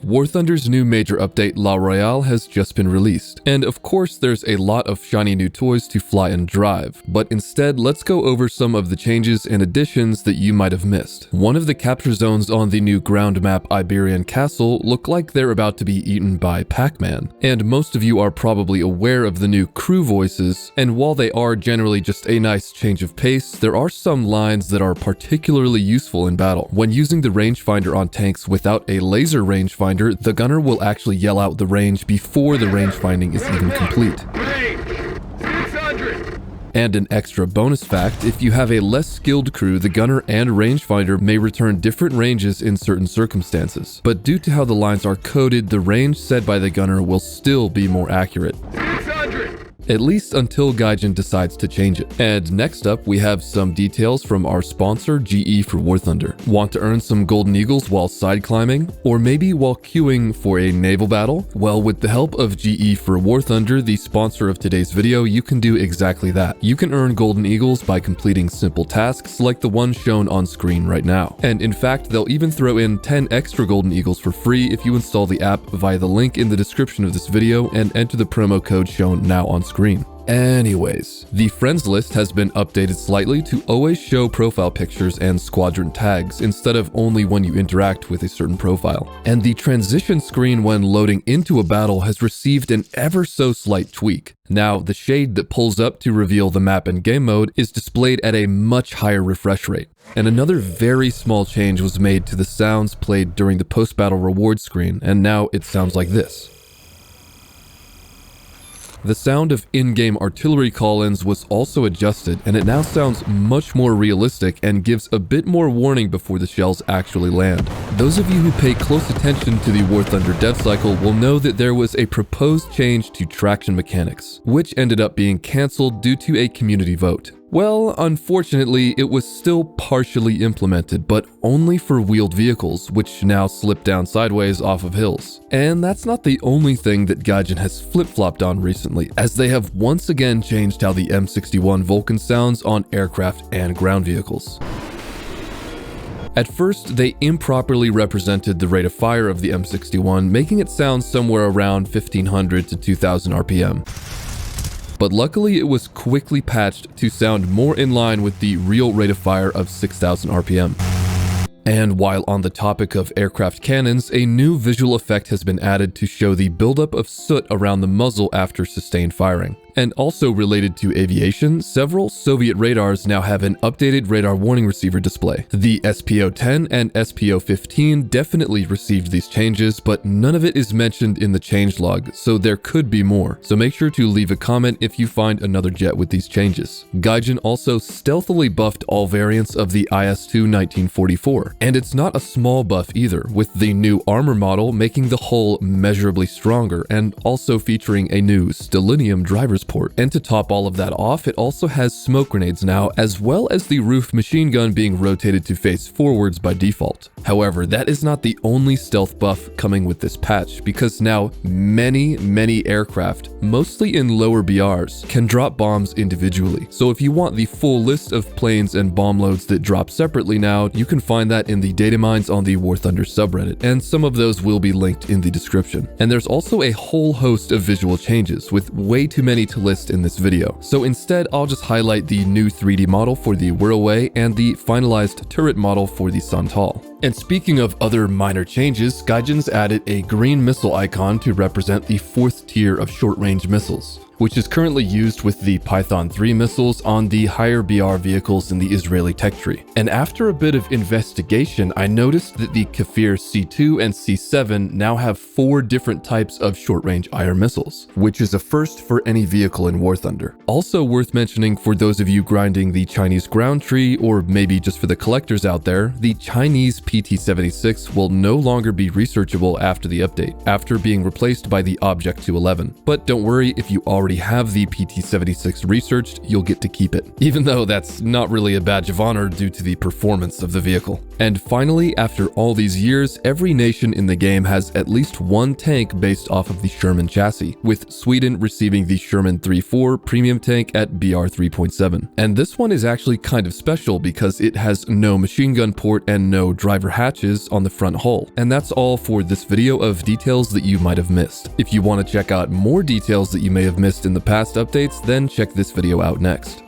War Thunder's new major update La Royale has just been released, and of course there's a lot of shiny new toys to fly and drive, but instead let's go over some of the changes and additions that you might have missed. One of the capture zones on the new ground map Iberian Castle look like they're about to be eaten by Pac-Man, and most of you are probably aware of the new crew voices, and while they are generally just a nice change of pace, there are some lines that are particularly useful in battle. When using the rangefinder on tanks without a laser rangefinder, the gunner will actually yell out the range before the rangefinding is even complete. And an extra bonus fact, if you have a less skilled crew, the gunner and rangefinder may return different ranges in certain circumstances. But due to how the lines are coded, the range set by the gunner will still be more accurate. At least until Gaijin decides to change it. And next up, we have some details from our sponsor, GE for War Thunder. Want to earn some golden eagles while side climbing? Or maybe while queuing for a naval battle? Well, with the help of GE for War Thunder, the sponsor of today's video, you can do exactly that. You can earn golden eagles by completing simple tasks like the one shown on screen right now. And in fact, they'll even throw in 10 extra golden eagles for free if you install the app via the link in the description of this video and enter the promo code shown now on screen. Anyways, the friends list has been updated slightly to always show profile pictures and squadron tags instead of only when you interact with a certain profile. And the transition screen when loading into a battle has received an ever so slight tweak. Now, the shade that pulls up to reveal the map and game mode is displayed at a much higher refresh rate. And another very small change was made to the sounds played during the post-battle reward screen, and now it sounds like this. The sound of in-game artillery call-ins was also adjusted, and it now sounds much more realistic and gives a bit more warning before the shells actually land. Those of you who pay close attention to the War Thunder dev cycle will know that there was a proposed change to traction mechanics, which ended up being cancelled due to a community vote. Well, unfortunately, it was still partially implemented, but only for wheeled vehicles, which now slip down sideways off of hills. And that's not the only thing that Gaijin has flip-flopped on recently, as they have once again changed how the M61 Vulcan sounds on aircraft and ground vehicles. At first, they improperly represented the rate of fire of the M61, making it sound somewhere around 1500 to 2000 RPM. But luckily, it was quickly patched to sound more in line with the real rate of fire of 6000 RPM. And while on the topic of aircraft cannons, a new visual effect has been added to show the buildup of soot around the muzzle after sustained firing. And also related to aviation, several Soviet radars now have an updated radar warning receiver display. The SPO-10 and SPO-15 definitely received these changes, but none of it is mentioned in the changelog, so there could be more. So make sure to leave a comment if you find another jet with these changes. Gaijin also stealthily buffed all variants of the IS-2 1944, and it's not a small buff either, with the new armor model making the hull measurably stronger and also featuring a new stellinium driver's port. And to top all of that off, it also has smoke grenades now, as well as the roof machine gun being rotated to face forwards by default. However, that is not the only stealth buff coming with this patch, because now many aircraft, mostly in lower BRs, can drop bombs individually. So if you want the full list of planes and bomb loads that drop separately now, you can find that in the Datamines on the War Thunder subreddit, and some of those will be linked in the description. And there's also a whole host of visual changes, with way too many to list in this video. So instead, I'll just highlight the new 3D model for the Whirlaway and the finalized turret model for the Santal. And speaking of other minor changes, Gaijin's added a green missile icon to represent the 4th tier of short-range missiles, which is currently used with the Python 3 missiles on the higher BR vehicles in the Israeli tech tree. And after a bit of investigation, I noticed that the Kafir C2 and C7 now have 4 different types of short-range IR missiles, which is a first for any vehicle in War Thunder. Also worth mentioning for those of you grinding the Chinese ground tree, or maybe just for the collectors out there, the Chinese PT-76 will no longer be researchable after the update, after being replaced by the Object 211. But don't worry if you already already have the PT-76 researched, you'll get to keep it. Even though that's not really a badge of honor due to the performance of the vehicle. And finally, after all these years, every nation in the game has at least one tank based off of the Sherman chassis, with Sweden receiving the Sherman 3.4 premium tank at BR 3.7. And this one is actually kind of special because it has no machine gun port and no driver hatches on the front hull. And that's all for this video of details that you might have missed. If you want to check out more details that you may have missed in the past updates, then check this video out next.